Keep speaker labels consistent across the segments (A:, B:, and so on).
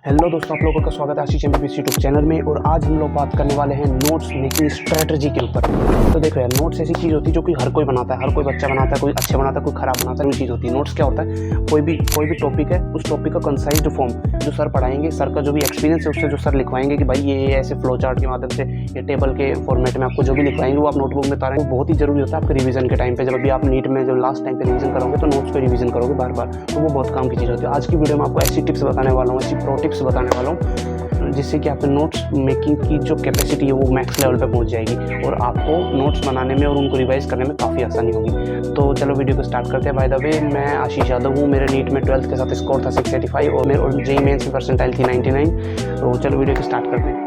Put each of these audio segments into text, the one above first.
A: Hello दोस्तों, आप लोगों का स्वागत है आशीष एमबीबीएस यूट्यूब चैनल में। और आज हम लोग बात करने वाले हैं नोट्स मेकिंग स्ट्रेटजी के ऊपर। तो देखो यार, नोट्स ऐसी चीज़ होती है जो कि हर कोई बनाता है, हर कोई बच्चा बनाता है, कोई अच्छे बनाता है, कोई खराब बनाता है। वो चीज़ होती है नोट्स क्या होता है, कोई भी टॉपिक है, उस टॉपिक का कंसाइज्ड फॉर्म जो सर पढ़ाएंगे, सर का जो भी एक्सपीरियंस है उससे जो सर लिखवाएंगे कि भाई ये ऐसे फ्लो चार्ट के माध्यम से या टेबल के फॉर्मेट में आपको जो भी लिखवाएंगे वो आप नोटबुक में उतारेंगे। वो बहुत ही जरूरी होता है आपके रिवीजन के टाइम पे। जब अभी आप नीट में जब लास्ट टाइम पे रिवीजन करोगे तो नोट्स पे रिवीजन करोगे बार बार, तो वो बहुत काम की चीज़ होती है। आज की वीडियो में आपको ऐसी टिप्स बताने वाला हूँ, ऐसी प्रो टिप्स बताने वाला हूँ जिससे कि आपके नोट्स मेकिंग की जो कैपेसिटी है वो मैक्स लेवल पे पहुंच जाएगी और आपको नोट्स बनाने में और उनको रिवाइज करने में काफ़ी आसानी होगी। तो चलो वीडियो को स्टार्ट करते हैं। बाय द वे, मैं आशीष यादव हूँ। मेरे नीट में 12th के साथ स्कोर था 685 और जेईई मेंस की परसेंटाइल थी 99। तो चलो वीडियो को स्टार्ट करते हैं।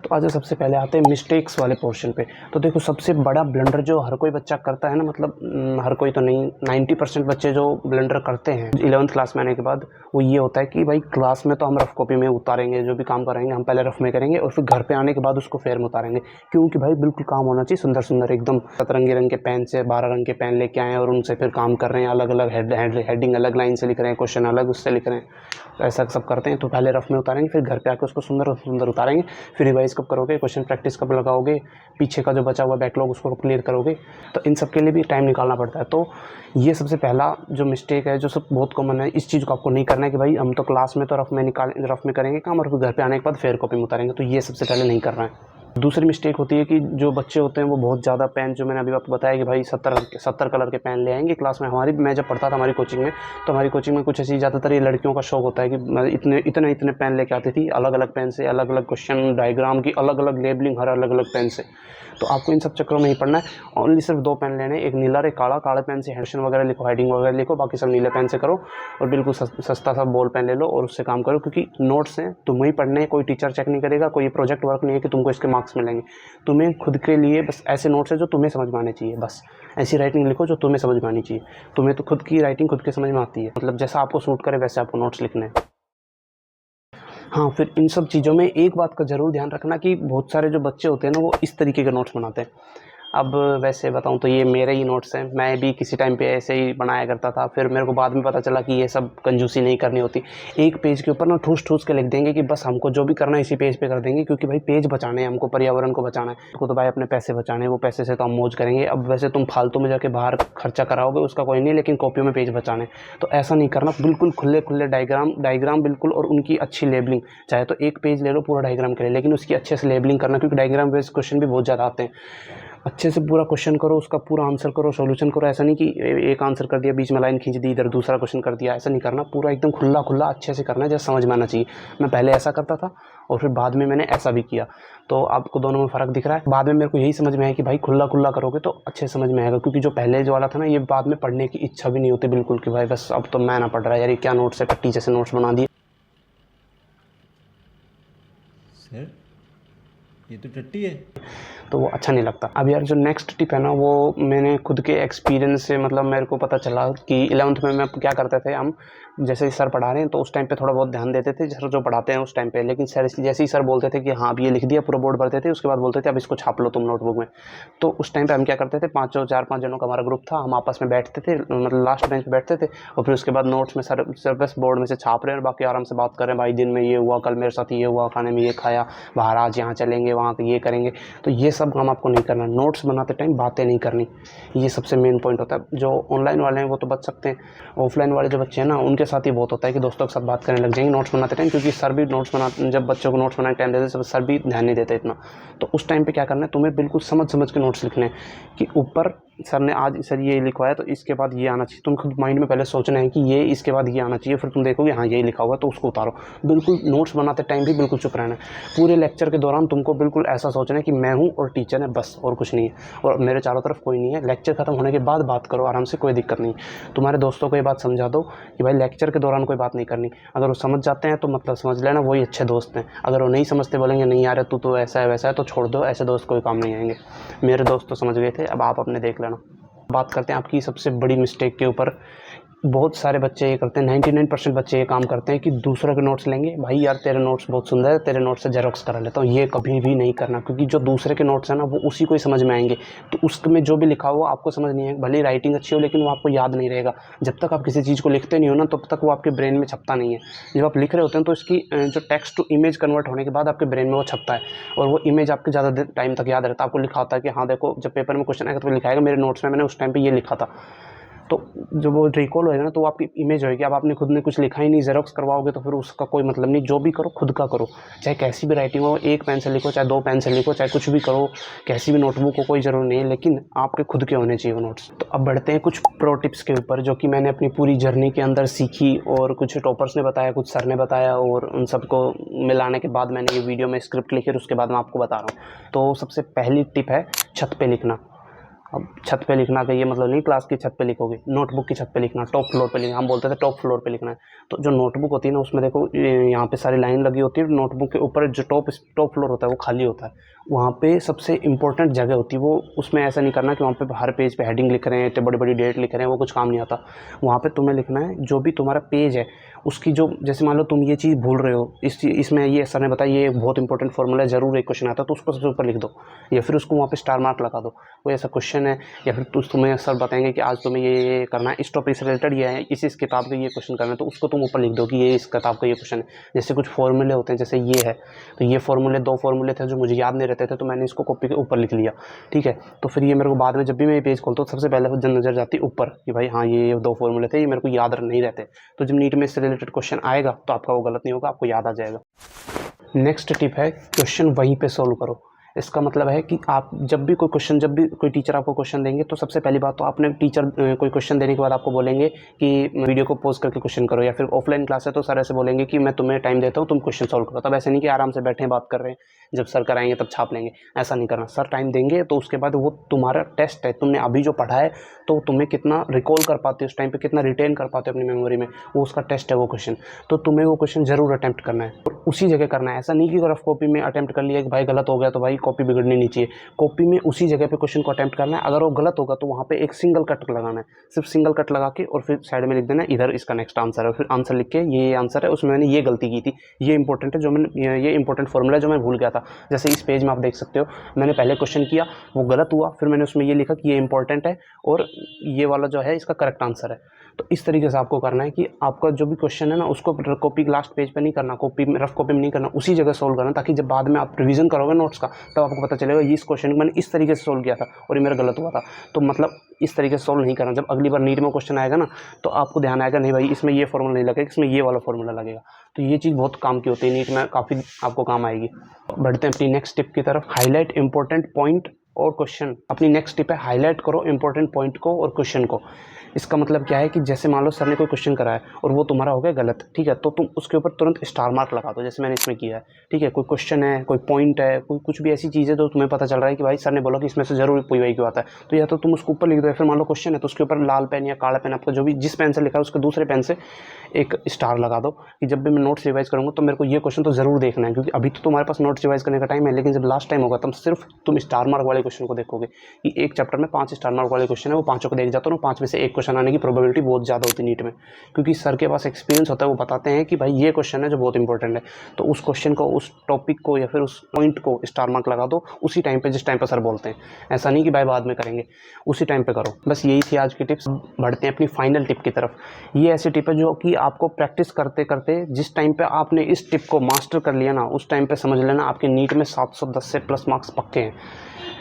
A: तो आज सबसे पहले आते हैं मिस्टेक्स वाले पोर्शन पे। तो देखो, सबसे बड़ा ब्लंडर जो हर कोई बच्चा करता है ना, मतलब हर कोई तो नहीं, 90% बच्चे जो ब्लंडर करते हैं 11th क्लास में आने के बाद, वो ये होता है कि भाई क्लास में तो हम रफ कॉपी में उतारेंगे, जो भी काम करेंगे हम पहले रफ में करेंगे और फिर घर पे आने के बाद उसको फेयर में उतारेंगे। क्योंकि भाई बिल्कुल काम होना चाहिए सुंदर सुंदर, एकदम सतरंगी रंग के पेन से 12 रंग के पेन लेके आए और उनसे फिर काम कर रहे हैं, अलग अलग हेडिंग अलग लाइन से लिख रहे हैं, क्वेश्चन अलग उससे लिख रहे हैं। तो ऐसा सब करते हैं। तो पहले रफ में उतारेंगे, फिर घर पे आके उसको सुंदर सुंदर उतारेंगे। फिर रिवाइज कब करोगे, क्वेश्चन प्रैक्टिस कब लगाओगे, पीछे का जो बचा हुआ बैकलॉग उसको कब क्लियर करोगे। तो इन सब के लिए भी टाइम निकालना पड़ता है। तो ये सबसे पहला जो मिस्टेक है, जो सब बहुत कॉमन है, इस चीज़ को आपको नहीं करना है कि भाई हम तो क्लास में तो रफ में करेंगे काम और फिर घर पे आने के बाद फेयर कॉपी में उतारेंगे। तो ये सबसे पहले नहीं करना है। दूसरी मिस्टेक होती है कि जो बच्चे होते हैं वो बहुत ज़्यादा पेन, जो मैंने अभी आपको बताया कि भाई 70 कलर के पेन ले आएंगे क्लास में। मैं जब पढ़ता था हमारी कोचिंग में, तो हमारी कोचिंग में कुछ ऐसी ज़्यादातर ये लड़कियों का शौक होता है कि इतने पेन लेके आती थी, अलग अलग पेन से, अलग अलग क्वेश्चन डायग्राम की अलग अलग लेबलिंग, हर अलग अलग पेन से। तो आपको इन सब चक्करों में नहीं पढ़ना है। ओनली सिर्फ 2 पेन लेने, एक नीला और एक काला। काले पेन से हेडिंग वगैरह लिखो, हेडिंग वगैरह लिखो, बाकी सब नीले पेन से करो। और बिल्कुल सस्ता सा बॉल पेन ले लो और उससे काम करो, क्योंकि नोट्स हैं तुम्हें ही पढ़ने हैं, कोई टीचर चेक नहीं करेगा, कोई प्रोजेक्ट वर्क नहीं है कि तुमको इसके मार्क्स मिलेंगे। तुम्हें खुद के लिए बस ऐसे नोट्स है जो तुम्हें समझ में आने चाहिए। बस ऐसी राइटिंग लिखो जो तुम्हें समझ में आनी चाहिए। तुम्हें तो खुद की राइटिंग खुद के समझ में आती है, मतलब जैसा आपको सूट करे वैसे आपको नोट्स लिखने हैं। हाँ, फिर इन सब चीज़ों में एक बात का ज़रूर ध्यान रखना कि बहुत सारे जो बच्चे होते हैं ना, वो इस तरीके के नोट्स बनाते हैं। अब वैसे बताऊँ तो ये मेरे ही नोट्स हैं, मैं भी किसी टाइम पे ऐसे ही बनाया करता था। फिर मेरे को बाद में पता चला कि ये सब कंजूसी नहीं करनी होती। एक पेज के ऊपर ना ठूस ठूस के लिख देंगे कि बस हमको जो भी करना है इसी पेज पे कर देंगे, क्योंकि भाई पेज बचाने हैं हमको, पर्यावरण को बचाना है हमको। तो भाई अपने पैसे बचाने हैं, वो पैसे से तो हम मौज करेंगे। अब वैसे तुम फालतू में जाके बाहर खर्चा कराओगे उसका कोई नहीं, लेकिन कॉपियों में पेज बचाने। तो ऐसा नहीं करना, बिल्कुल खुले खुले डायग्राम बिल्कुल, और उनकी अच्छी लेबलिंग। चाहे तो एक पेज ले लो पूरा डायग्राम के लिए, लेकिन उसकी अच्छे से लेबलिंग करना, क्योंकि डायग्राम बेस्ड क्वेश्चन भी बहुत ज़्यादा आते हैं। अच्छे से पूरा क्वेश्चन करो, उसका पूरा आंसर करो, सॉल्यूशन करो। ऐसा नहीं कि एक आंसर कर दिया, बीच में लाइन खींच दी, इधर दूसरा क्वेश्चन कर दिया। ऐसा नहीं करना, पूरा एकदम खुला खुला अच्छे से करना है, जैसे समझ में आना चाहिए। मैं पहले ऐसा करता था और फिर बाद में मैंने ऐसा भी किया, तो आपको दोनों में फ़र्क दिख रहा है। बाद में मेरे को यही समझ में आया कि भाई खुला खुला करोगे तो अच्छे समझ में आएगा, क्योंकि जो पहले जो वाला था ना, ये बाद में पढ़ने की इच्छा भी नहीं होती बिल्कुल, कि भाई बस अब तो मैं ना पढ़ रहा यार, ये क्या नोट्स है, कट्टी जैसे नोट्स बना दिए।
B: सर ये तो टट्टी है।
A: तो वो अच्छा नहीं लगता। अब यार जो नेक्स्ट टिप है ना, वो मैंने खुद के एक्सपीरियंस से, मतलब मेरे को पता चला कि 11th में मैं क्या करते थे हम, जैसे ही सर पढ़ा रहे हैं तो उस टाइम पे थोड़ा बहुत ध्यान देते थे सर जो पढ़ाते हैं उस टाइम पे। लेकिन सर जैसे ही सर बोलते थे कि हाँ अब ये लिख दिया, पूरा बोर्ड भरते थे, उसके बाद बोलते थे अब इसको छाप लो तुम नोटबुक में। तो उस टाइम पे हम क्या करते थे, 4-5 जनों का हमारा ग्रुप था, हम आपस में बैठते थे, मतलब लास्ट बेंच पे बैठते थे, और फिर उसके बाद नोट्स में सर बस बोर्ड में से छाप रहे हैं और बाकी आराम से बात कर रहे हैं, भाई दिन में ये हुआ, कल मेरे साथ ये हुआ, खाने में ये खाया, बाहर आज यहाँ चलेंगे, वहाँ ये करेंगे। तो ये सब काम आपको नहीं करना। नोट्स बनाते टाइम बातें नहीं करनी, ये सबसे मेन पॉइंट होता है। जो ऑनलाइन वाले हैं वो तो बच सकते हैं, ऑफलाइन वाले जो बच्चे हैं ना, उनके साथ ही बहुत होता है कि दोस्तों के साथ बात करने लग जाएंगे नोट्स बनाते टाइम, क्योंकि सर भी नोट्स बनाते, जब बच्चों को नोट्स बनाने टाइम देते हैं सर भी ध्यान नहीं देते इतना। तो उस टाइम पे क्या करना है, तुम्हें बिल्कुल समझ समझ के नोट्स लिखने हैं कि ऊपर सर ने आज सर ये लिखवाया तो इसके बाद ये आना चाहिए। तुम खुद माइंड में पहले सोचना है कि ये इसके बाद ये आना चाहिए, फिर तुम देखोगे हाँ यही लिखा हुआ तो उसको उतारो। बिल्कुल नोट्स बनाते टाइम भी बिल्कुल चुप रहना है। पूरे लेक्चर के दौरान तुमको बिल्कुल ऐसा सोचना है कि मैं हूँ और टीचर है, बस और कुछ नहीं है, और मेरे चारों तरफ कोई नहीं है। लेक्चर खत्म होने के बाद बात करो आराम से, कोई दिक्कत नहीं। तुम्हारे दोस्तों को ये बात समझा दो कि भाई लेक्चर के दौरान कोई बात नहीं करनी। अगर वो समझ जाते हैं तो मतलब समझ लेना, वही अच्छे दोस्त हैं। अगर वो नहीं समझते, बोलेंगे नहीं यार तू तो ऐसा है वैसा है, तो छोड़ दो, ऐसे दोस्त कोई काम नहीं आएंगे। मेरे दोस्त तो समझ गए थे, अब आप अपने देख लेना। बात करते हैं आपकी सबसे बड़ी मिस्टेक के ऊपर, बहुत सारे बच्चे ये करते हैं, 99% बच्चे ये काम करते हैं कि दूसरों के नोट्स लेंगे, भाई यार तेरे नोट्स बहुत सुंदर है, तेरे नोट्स से जेरोक्स करा लेता हूँ। ये कभी भी नहीं करना, क्योंकि जो दूसरे के नोट्स हैं ना वो उसी को ही समझ में आएंगे, तो उसमें जो भी लिखा हुआ आपको समझ नहीं आएगा। भले ही राइटिंग अच्छी हो लेकिन वो आपको याद नहीं रहेगा। जब तक आप किसी चीज़ को लिखते नहीं हो ना तब तक वो आपके ब्रेन में छपता नहीं है। जब आप लिख रहे होते हैं तो इसकी जो टेक्स्ट टू इमेज कन्वर्ट होने के बाद आपके ब्रेन में वो छपता है, और वो इमेज आपके ज़्यादा टाइम तक याद रहता है। आपको लिखा होता है कि हाँ देखो, जब पेपर में क्वेश्चन आएगा तो लिखाएगा मेरे नोट्स में मैंने उस टाइम पे ये लिखा था, तो जब वो रिकॉल होएगा ना तो वो आपकी इमेज होएगी। अब आपने खुद ने कुछ लिखा ही नहीं, जेरोक्स करवाओगे तो फिर उसका कोई मतलब नहीं। जो भी करो खुद का करो, चाहे कैसी भी राइटिंग हो, 1 पेन से लिखो, चाहे 2 पेन से लिखो, चाहे कुछ भी करो, कैसी भी नोटबुक हो, कोई ज़रूर नहीं है, लेकिन आपके खुद के होने चाहिए वो नोट्स। तो अब बढ़ते हैं कुछ प्रो टिप्स के ऊपर, जो कि मैंने अपनी पूरी जर्नी के अंदर सीखी, और कुछ टॉपर्स ने बताया, कुछ सर ने बताया, और उन सबको मिलाने के बाद मैंने ये वीडियो में स्क्रिप्ट लिखी और उसके बाद मैं आपको बता रहा हूँ। तो सबसे पहली टिप है छत पे लिखना। अब छत पे लिखना का ये मतलब नहीं क्लास की छत पे लिखोगे, नोटबुक की छत पे लिखना, टॉप फ्लोर पे लिखना। हम बोलते थे टॉप फ्लोर पे लिखना है। तो जो नोटबुक होती है ना उसमें देखो यहाँ पे सारी लाइन लगी होती है, नोटबुक के ऊपर जो टॉप फ्लोर होता है वो खाली होता है। वहाँ पे सबसे इंपॉर्टेंट जगह होती है वो। उसमें ऐसा नहीं करना कि वहाँ पे हर पेज पे हेडिंग लिख रहे हैं, इतने बड़ी बड़ी डेट लिख रहे हैं, वो कुछ काम नहीं आता। वहाँ पे तुम्हें लिखना है जो भी तुम्हारा पेज है उसकी, जो जैसे मान लो तुम ये चीज़ भूल रहे हो, इसमें ये सर ने बताया ये एक बहुत इंपॉर्टेंट फॉर्मूला है, ज़रूर एक क्वेश्चन आता है, तो उसको सबसे ऊपर लिख दो, या फिर उसको वहाँ पे स्टार मार्क लगा दो। कोई ऐसा क्वेश्चन है, या फिर तुम्हें सर बताएंगे कि आज तुम्हें ये करना है, इस टॉपिक से रिलेटेड ये है, इस किताब का ये क्वेश्चन करना है, तो उसको तुम ऊपर लिख दो कि ये इस किताब का ये क्वेश्चन है। जैसे कुछ फॉर्मूले होते हैं, जैसे ये है, तो ये फॉर्मूले 2 फॉर्मूले थे जो मुझे याद नहीं रहते थे, तो मैंने इसको कॉपी के ऊपर लिख लिया, ठीक है। तो फिर ये मेरे को बाद में जब भी मैं ये पेज खोलता हूँ सबसे पहले नजर जाती है ऊपर कि भाई हाँ ये 2 फॉर्मूले थे, ये मेरे को याद नहीं रहते। तो जब नीट में इससे रिलेटेड क्वेश्चन आएगा तो आपका वो गलत नहीं होगा, आपको याद आ जाएगा। नेक्स्ट टिप है क्वेश्चन वहीं पे सॉल्व करो। इसका मतलब है कि आप जब भी कोई टीचर आपको क्वेश्चन देंगे तो सबसे पहली बात तो आपने टीचर कोई क्वेश्चन देने के बाद आपको बोलेंगे कि वीडियो को पॉज करके क्वेश्चन करो, या फिर ऑफलाइन क्लास है तो सर ऐसे बोलेंगे कि मैं तुम्हें टाइम देता हूँ, तुम क्वेश्चन सॉल्व करो। तब ऐसे नहीं कि आराम से बैठे बात कर रहे हैं, जब सर कराएंगे तब छाप लेंगे, ऐसा नहीं करना। सर टाइम देंगे तो उसके बाद वो तुम्हारा टेस्ट है, तुमने अभी जो पढ़ा है तो तुम्हें कितना रिकॉल कर पाते हो उस टाइम पे, कितना रिटेन कर पाते हो अपनी मेमोरी में, वो उसका टेस्ट है वो क्वेश्चन। तो तुम्हें वो क्वेश्चन जरूर अटेम्प्ट करना है और उसी जगह करना है। ऐसा नहीं कि रफ कॉपी में अटेम्प्ट कर लिया कि भाई गलत हो गया तो भाई कॉपी बिगड़नी नहीं चाहिए। कॉपी में उसी जगह पे क्वेश्चन को अटेम्प्ट करना है। अगर वो गलत होगा तो वहाँ पे एक सिंगल कट लगाना है, सिर्फ सिंगल कट लगा के, और फिर साइड में लिख देना इधर इसका नेक्स्ट आंसर है, फिर आंसर लिख के ये आंसर है, उसमें मैंने ये गलती की थी, ये इंपॉर्टेंट है, जो मैंने ये इंपॉर्टेंट फॉर्मूला जो मैं भूल गया था। जैसे इस पेज में आप देख सकते हो, मैंने पहले क्वेश्चन किया, वो गलत हुआ, फिर मैंने उसमें ये लिखा कि ये इंपॉर्टेंट है और ये वाला जो है इसका करेक्ट आंसर है। तो इस तरीके से आपको करना है कि आपका जो भी क्वेश्चन है ना उसको कॉपी लास्ट पेज पे नहीं करना, कॉपी में रफ कॉपी में नहीं करना, उसी जगह सोल्व करना, ताकि जब बाद में आप रिवीजन करोगे नोट्स का तब आपको पता चलेगा इस क्वेश्चन को मैंने इस तरीके से सोल्व किया था और ये मेरा गलत हुआ था। तो मतलब इस तरीके से सोल्व नहीं करना। जब अगली बार नीट में क्वेश्चन आएगा ना तो आपको ध्यान आएगा नहीं भाई इसमें ये फॉर्मूला नहीं लगेगा, इसमें ये वाला फॉर्मूला लगेगा। तो ये चीज़ बहुत काम की होती है, नीट में काफ़ी आपको काम आएगी। बढ़ते हैं अपनी नेक्स्ट टिप की तरफ, हाईलाइट इंपॉर्टेंट पॉइंट और क्वेश्चन। अपनी नेक्स्ट टिप है हाईलाइट करो इंपॉर्टेंट पॉइंट को और क्वेश्चन को। इसका मतलब क्या है कि जैसे मान लो सर ने कोई क्वेश्चन कराया और वो तुम्हारा हो गया गलत, ठीक है, तो तुम उसके ऊपर तुरंत स्टार मार्क लगा दो, जैसे मैंने इसमें किया है, ठीक है। कोई क्वेश्चन है, कोई पॉइंट है, कोई कुछ भी ऐसी चीज़ है तो तुम्हें पता चल रहा है कि भाई सर ने बोला कि इसमें से जरूर कोई वही क्यों आता है, तो या तो तुम उसको ऊपर लिख दो, या फिर मान लो क्वेश्चन है तो उसके ऊपर लाल पेन या काला पेन, आपको जो भी जिस पेन से लिखा है उसके दूसरे पेन से एक स्टार लगा दो कि जब भी मैं नोट्स रिवाइज करूँगा तो मेरे को ये क्वेश्चन तो ज़रूर देखना है, क्योंकि अभी तो तुम्हारे पास नोट्स रिवाइज करने का टाइम है, लेकिन जब लास्ट टाइम होगा तब सिर्फ तुम स्टार मार्क वाले क्वेश्चन को देखोगे कि एक चैप्टर में 5 स्टार मार्क वाले क्वेश्चन है, वो 5 को देख जाता हूँ, 5 में से एक क्वेश्चन आने की प्रोबेबिलिटी बहुत ज़्यादा होती है नीट में, क्योंकि सर के पास एक्सपीरियंस होता है, वो बताते हैं कि भाई ये क्वेश्चन है जो बहुत इंपॉर्टेंट है, तो उस क्वेश्चन को, उस टॉपिक को या फिर उस पॉइंट को स्टार मार्क लगा दो उसी टाइम पे जिस टाइम पे सर बोलते हैं। ऐसा नहीं कि भाई बाद में करेंगे, उसी टाइम पे करो। बस यही थी आज की टिप्स। बढ़ते हैं अपनी फाइनल टिप की तरफ। ये ऐसी टिप है जो कि आपको प्रैक्टिस करते करते जिस टाइम पे आपने इस टिप को मास्टर कर लिया ना, उस टाइम पे समझ लेना आपके नीट में 710 से प्लस मार्क्स पक्के हैं।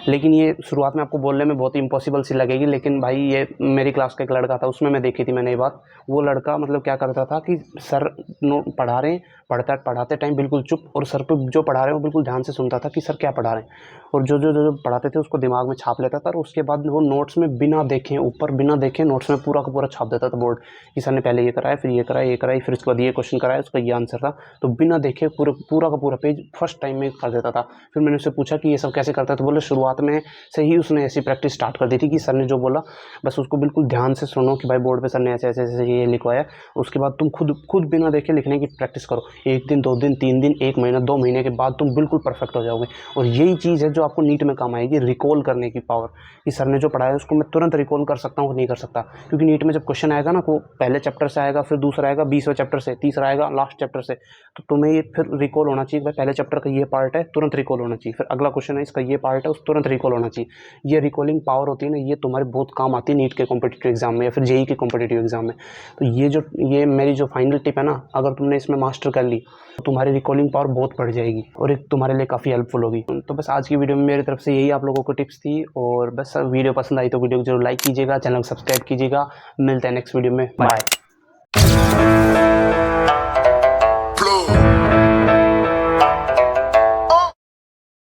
A: लेकिन ये शुरुआत में आपको बोलने में बहुत ही इम्पॉसिबल सी लगेगी, लेकिन भाई ये मेरी क्लास का एक लड़का था, उसमें मैं देखी थी मैंने ये बात। वो लड़का मतलब क्या करता था कि सर पढ़ा रहे हैं, पढ़ाते टाइम बिल्कुल चुप, और सर पे जो पढ़ा रहे हैं वो बिल्कुल ध्यान से सुनता था कि सर क्या पढ़ा रहे हैं, और जो पढ़ाते थे उसको दिमाग में छाप लेता था, और उसके बाद वो नोट्स में बिना देखे, ऊपर बिना देखे नोट्स में पूरा का पूरा छाप देता था बोर्ड कि सर ने पहले ये कराया, फिर ये कराया, ये कराया, फिर उसके बाद ये क्वेश्चन कराया, उसका ये आंसर था। तो बिना देखे पूरा का पूरा पेज फर्स्ट टाइम में कर देता था। फिर मैंने उससे पूछा कि ये सब कैसे करता है, तो बोले शुरुआत शुरुआत में से ही उसने ऐसी प्रैक्टिस स्टार्ट कर दी थी कि सर ने जो बोला बस उसको बिल्कुल ध्यान से सुनो कि भाई बोर्ड पे सर ने ऐसे ऐसे ऐसे ये लिखवाया। उसके बाद तुम खुद बिना देखे लिखने की प्रैक्टिस करो। 1 दिन 2 दिन 3 दिन 1 महीना 2 महीने के बाद तुम बिल्कुल परफेक्ट हो जाओगे। और यही चीज़ है जो आपको नीट में काम आएगी, रिकॉल करने की पावर, कि सर ने जो पढ़ाया उसको मैं तुरंत रिकॉल कर सकता हूँ कि नहीं कर सकता। क्योंकि नीट में जब क्वेश्चन आएगा ना, वो पहले चैप्टर से आएगा, फिर दूसरा आएगा 20वें चैप्टर से, तीसरा आएगा लास्ट चैप्टर से, तो तुम्हें ये फिर रिकॉल होना चाहिए। भाई पहले चैप्टर का ये पार्ट है, तुरंत रिकॉल होना चाहिए। फिर अगला क्वेश्चन है, इसका ये पार्ट है, उस तुरंत रिकॉल होना चाहिए। ये रिकॉलिंग पावर होती है ना, ये तुम्हारे बहुत काम आती है नीट के कॉम्पिटिटिव एग्जाम में या फिर जेई के कॉम्पिटिटिव एग्जाम में। तो ये मेरी जो फाइनल टिप है ना, अगर तुमने इसमें मास्टर कर ली तो तुम्हारी रिकॉलिंग पावर बहुत बढ़ जाएगी और एक तुम्हारे लिए काफ़ी हेल्पफुल होगी। तो बस आज की वीडियो में मेरी तरफ से यही आप लोगों को टिप्स थी। और बस वीडियो पसंद आई तो वीडियो को जरूर लाइक कीजिएगा, चैनल को सब्सक्राइब कीजिएगा। मिलते हैं नेक्स्ट वीडियो में, बाय।